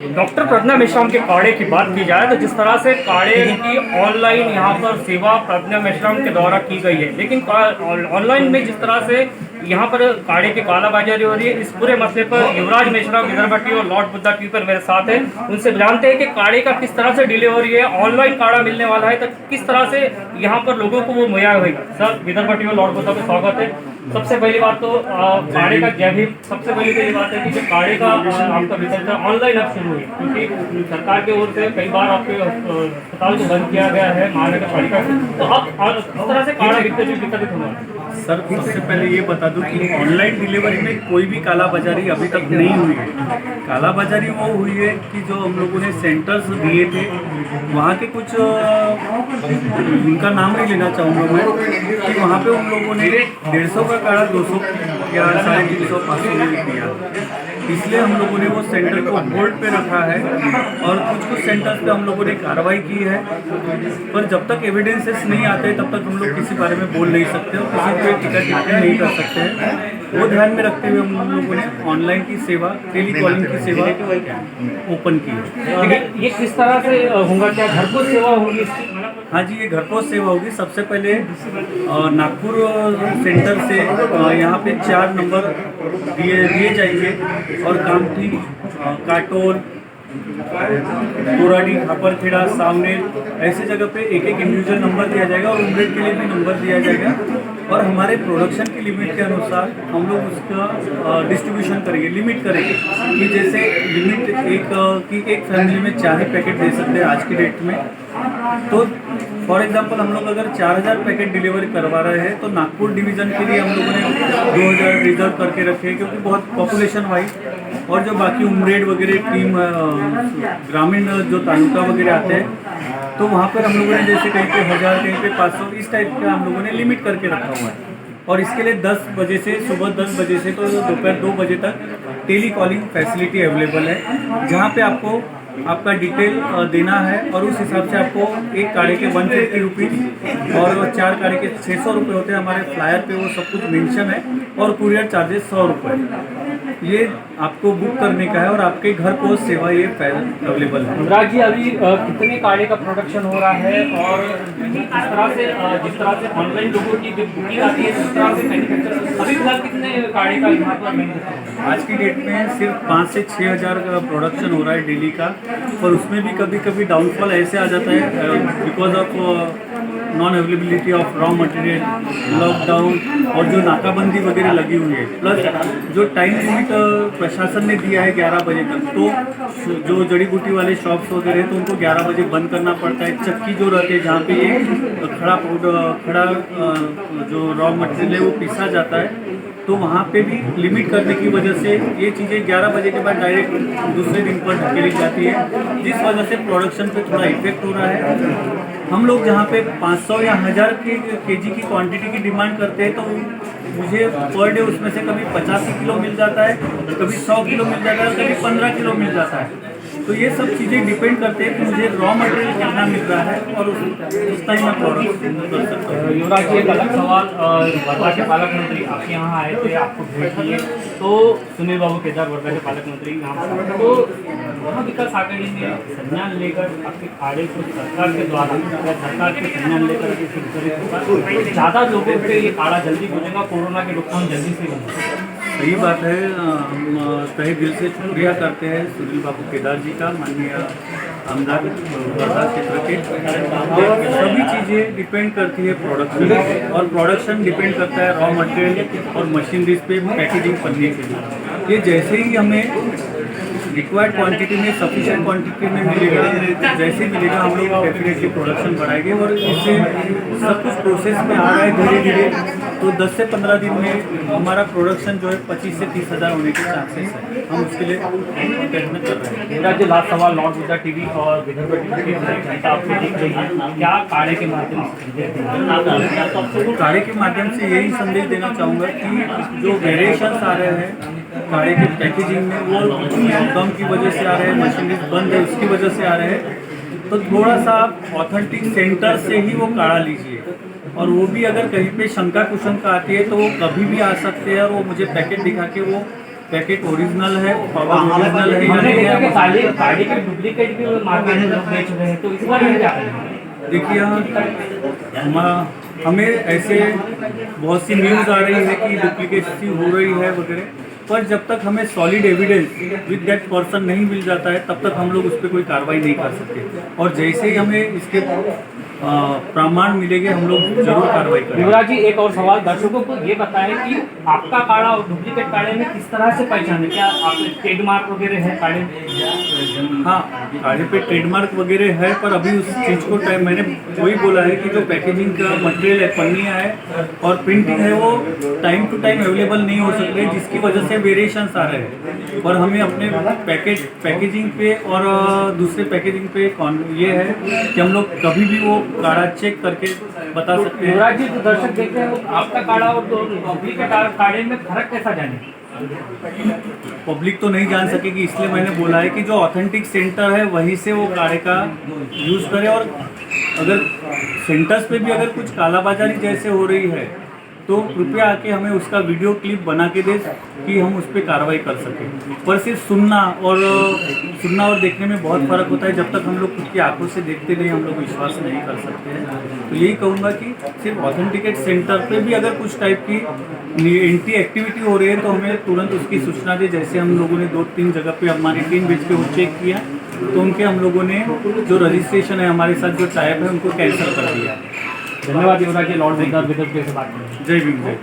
Doctor प्रज्ञा मेश्राम के काढ़े की बात की जाए तो जिस तरह से काढ़े की ऑनलाइन यहाँ पर सेवा प्रज्ञा मेश्राम के द्वारा की गई है, लेकिन ऑनलाइन में जिस तरह से यहाँ पर काढ़े की कालाबाजारी हो रही है, इस पूरे मसले पर युवराज मेश्राम विदर्भ टी और लॉर्ड बुद्धा टी पर मेरे साथ है। उनसे जानते हैं कि काढ़े का किस तरह से डिले हो रही है, ऑनलाइन काढ़ा मिलने वाला है तो किस तरह से यहाँ पर लोगों को वो मुहैया होगा। सर, विदर्भ टी और लॉर्ड बुद्धा में स्वागत है। सबसे पहली बात तो काढ़े का जय भीम। सबसे पहली तो ये बात है कि जो काढ़े का आपका बिजनेस ऑनलाइन अब शुरू हुई, क्योंकि सरकार की ओर से कई बार आपके अस्पताल को बंद किया गया है महानगर पालिका से, तो अब किस तरह से काढ़ा वितरित होना है? सर, सबसे पहले ये बता दूं कि ऑनलाइन डिलीवरी में कोई भी कालाबाजारी अभी तक नहीं हुई है। कालाबाजारी वो हुई है कि जो हम लोगों ने सेंटर्स दिए थे वहाँ के कुछ उनका नाम नहीं लेना चाहूँगा मैं, कि वहाँ पे उन लोगों ने 150 का काढ़ा 200 या 350 500 में दिया, इसलिए हम लोगों ने वो सेंटर को होल्ड पे रखा है और कुछ सेंटर्स पे हम लोगों ने कार्रवाई की है। पर जब तक एविडेंसेस नहीं आते तब तक हम लोग किसी बारे में बोल नहीं सकते और किसी पे टिकट टिप्पणी नहीं कर सकते हैं। वो ध्यान में रखते हुए हम लोगों ने ऑनलाइन की सेवा, टेली कॉलिंग की सेवा ओपन की है। ये किस तरह से होगा, क्या घर को सेवा होगी? हाँ जी, ये घर को सेवा होगी। सबसे पहले नागपुर सेंटर से यहाँ पे 4 नंबर दिए जाएंगे और कामठी, काटोल, कोराडी, खापरखेड़ा, सावनेर ऐसे जगह पे एक इंडिविजुअल नंबर दिया जाएगा और उमरेड के लिए भी नंबर दिया जाएगा। और हमारे प्रोडक्शन की लिमिट के अनुसार हम लोग उसका डिस्ट्रीब्यूशन करेंगे, लिमिट करेंगे कि जैसे लिमिट एक फैमिली में 4 ही पैकेट दे सकते हैं आज की डेट में। तो फॉर एग्जांपल हम लोग अगर 4000 पैकेट डिलीवरी करवा रहे हैं तो नागपुर डिवीज़न के लिए हम लोगों ने 2000 रिजर्व करके रखे हैं, क्योंकि बहुत पॉपुलेशन वाइज और जो बाकी उमरेड वगैरह टीम ग्रामीण जो तालुका वगैरह आते हैं तो वहाँ पर हम लोगों ने जैसे कहीं पे 1000 कहीं पे 500 इस टाइप का हम लोगों ने लिमिट करके रखा हुआ है। और इसके लिए 10 बजे से सुबह 10 बजे से तो दोपहर 2 बजे तक टेली कॉलिंग फैसिलिटी अवेलेबल है, जहाँ पे आपको आपका डिटेल देना है और उस हिसाब से आपको एक काढ़े के 150 रुपीज़ और 4 काढ़े के 600 रुपये होते हैं। हमारे फ्लायर पे वो सब कुछ मेंशन है और कुरियर चार्जेस 100 रुपये। ये आपको बुक करने का है और आपके घर को सेवा ये अवेलेबल है। अनुराग जी, अभी कितने काढ़े का प्रोडक्शन हो रहा है और जिस तरह से ऑनलाइन लोगों की बुकिंग आती है, जिस तरह से मैन्युफैक्चर अभी फिलहाल कितने काढ़े का यहाँ पर आज की डेट में सिर्फ 5 से 6 हज़ार का प्रोडक्शन हो रहा है डेली का, पर उसमें भी कभी कभी डाउनफॉल ऐसे आ जाता है because of non availability of raw material, lockdown और जो नाकाबंदी वगैरह लगी हुई है, प्लस जो टाइम लिमिट प्रशासन ने दिया है 11 बजे तक, तो जो जड़ी बूटी वाले शॉप्स वगैरह हैं तो उनको 11 बजे बंद करना पड़ता है। चक्की जो रहते हैं जहाँ पे ये खड़ा जो रॉ मटेरियल है वो पीसा जाता है, तो वहाँ पे भी लिमिट करने की वजह से ये चीज़ें 11 बजे के बाद डायरेक्ट दूसरे दिन पर धकेली जाती है, जिस वजह से प्रोडक्शन पे थोड़ा इफेक्ट हो रहा है। हम लोग जहाँ पे 500 या 1000 केजी की क्वांटिटी की डिमांड करते हैं तो मुझे पर डे उसमें से कभी 85 किलो मिल जाता है, कभी 100 किलो मिल जाता है, कभी 15 किलो मिल जाता है। तो ये सब चीज़ें डिपेंड करते हैं कि मुझे रॉ मटेरियल कितना मिल रहा है और उस टाइम मैं प्रोडक्ट कर सकता हूँ। युवराज जी, एक अलग सवाल, वर्धा के पालक मंत्री आपके यहाँ आए थे, आपको भेंट किए, तो सुनील बाबू केदार वर्धा के पालक मंत्री यहाँ पर, तो वहाँ विकास आघाड़ी ने संज्ञान लेकर आपके काढ़े को सरकार के द्वारा सरकार के संज्ञान लेकर ज़्यादा लोगों पे ये काढ़ा जल्दी पहुँचेगा, कोरोना की रोकथाम जल्दी से होगी। सही बात है। हम तहे दिल से शुक्रिया करते हैं सुनील बाबू केदार जी का, माननीय आमदार वर्धा क्षेत्र के। सभी चीज़ें डिपेंड करती है प्रोडक्शन और प्रोडक्शन डिपेंड करता है रॉ मटेरियल और मशीनरीज पे पैकेजिंग करने के लिए। ये जैसे ही हमें रिक्वायर्ड क्वांटिटी में सफिशिएंट क्वांटिटी में मिलेगा, जैसे मिलेगा हम लोग डेफिनेटली प्रोडक्शन बढ़ाएंगे और इससे सब कुछ प्रोसेस में आ रहा है धीरे धीरे। तो 10 से 15 दिन में हमारा प्रोडक्शन जो है 25 से 30 हज़ार होने के चांसेस है। हम उसके लिए प्रयत्न कर रहे हैं। मेरा जो लास्ट सवाल, लॉर्ड बुद्धा टीवी और विदर्भ टीवी की जनता आपको देख रही है, क्या काढ़े के माध्यम से काढ़े के माध्यम से यही संदेश देना चाहूँगा कि जो वेरिएशंस आ रहे हैं काढ़े के पैकेजिंग में वो लॉकडाउन की वजह से आ रहे हैं, मशीनरीज बंद है उसकी वजह से आ रहे हैं, तो थोड़ा सा आप ऑथेंटिक सेंटर से ही वो काढ़ा लीजिए। और वो भी अगर कहीं पे शंका कुशंका आती है तो वो कभी भी आ सकते हैं और वो मुझे पैकेट दिखा के वो पैकेट ओरिजिनल है, पावर ओरिजिनल है या हमने नहीं देखा कि है। काढ़े के डुप्लीकेट भी मार्केट में लोग बेच रहे हैं, तो इस बारे में क्या करेंगे? देखिए हमें ऐसे बहुत सी न्यूज़ आ रही है कि डुप्लीकेसी हो रही है वगैरह, पर जब तक हमें solid evidence with that person नहीं मिल जाता है तब तक हम लोग उस पर कोई कार्रवाई नहीं कर सकते। और जैसे ही हमें इसके प्रमाण मिलेंगे हम लोग जरूर कार्रवाई करेंगे। युवराज जी, एक और सवाल, दर्शकों को ये बताएं कि आपका काढ़ा और डुप्लीकेट काढ़े में किस तरह से पहचाने, क्या आपके ट्रेडमार्क वगैरह है काढ़े में? हाँ, काढ़े पे ट्रेडमार्क वगैरह है, पर अभी उस चीज़ को टाइम मैंने वही बोला है कि जो पैकेजिंग का मटेरियल है, पन्नियाँ है और प्रिंटिंग है, वो टाइम टू टाइम अवेलेबल नहीं हो सकते, जिसकी वजह से वेरिएशंस आ रहे हैं। और हमें अपने पैकेजिंग पे और दूसरे पैकेजिंग पे ये है कि हम लोग कभी भी वो काढ़ा चेक करके बता सकते हैं। युवराज जी, तो दर्शक देखते हैं आपका काढ़ा और डुप्लीकेट काढ़े में फर्क कैसा जाने? पब्लिक तो नहीं जान सकेगी, इसलिए मैंने बोला है कि जो ऑथेंटिक सेंटर है वहीं से वो काढ़े का यूज़ करें। और अगर सेंटर्स पे भी अगर कुछ कालाबाजारी जैसे हो रही है तो कृपया आके हमें उसका वीडियो क्लिप बना के दे कि हम उस पर कार्रवाई कर सकें। पर सिर्फ सुनना और देखने में बहुत फ़र्क होता है। जब तक हम लोग खुद की आंखों से देखते नहीं हम लोग विश्वास नहीं कर सकते हैं। तो यही कहूँगा कि सिर्फ ऑथेंटिकेट सेंटर पे भी अगर कुछ टाइप की एंटी एक्टिविटी हो रही है तो हमें तुरंत उसकी सूचना दे। जैसे हम लोगों ने 2-3 जगह पे हमारी टीम भेज के वो चेक किया तो उनके हम लोगों ने जो रजिस्ट्रेशन है हमारे साथ जो टाइप है उनको कैंसिल कर दिया। धन्यवाद युवराज जी, लॉर्ड विदर्भ से बात करें। जय भीम, जय।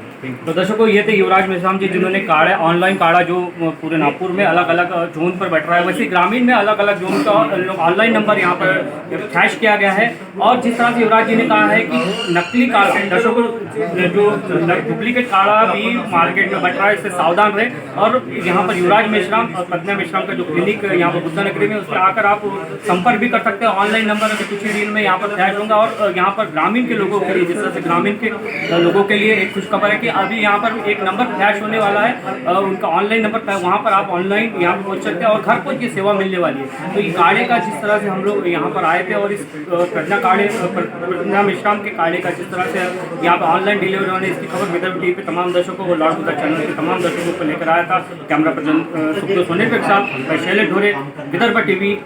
तो दर्शकों, ये थे युवराज मेश्राम जी, जिन्होंने काढ़ा ऑनलाइन काढ़ा जो पूरे नागपुर में अलग अलग जोन पर बैठ रहा है, वैसे ग्रामीण में अलग अलग जोन का ऑनलाइन नंबर यहाँ पर कैश किया गया है। और जिस तरह से युवराज जी ने कहा है कि नकली काढ़ा, दर्शकों जो डुप्लीकेट काढ़ा भी मार्केट में बैठ रहा है, इससे सावधान रहे। और यहाँ पर युवराज मेश्राम और प्रज्ञा मेश्राम का जो क्लिनिक यहाँ पर बुद्धा नगरी में, उस पर आकर आप संपर्क भी कर सकते हैं। ऑनलाइन नंबर अभी कुछ ही दिन में यहाँ पर फ्लैश होगा। और यहाँ पर ग्रामीण के लोगों के लिए, जिस तरह से ग्रामीण के लोगों के लिए एक खुशखबर है कि अभी यहाँ पर एक नंबर फ्लैश होने वाला है, उनका ऑनलाइन नंबर, वहाँ पर आप ऑनलाइन यहाँ पर पहुँच सकते हैं और घर पहुँच की सेवा मिलने वाली है। तो ये काढ़े का जिस तरह से हम लोग यहाँ पर आए थे और इस प्रज्ञा मेश्राम के काढ़े का जिस तरह से यहाँ पर ऑनलाइन डिलीवरी होने, इसकी खबर विदर्भ टीवी पे तमाम दर्शकों को, लॉर्ड बुद्धा चैनल के तमाम दर्शकों को लेकर आया था। कैमरा पर्सन सुखदेव सोने के साथ मैं शैलेश ढोरे, विदर्भ टीवी।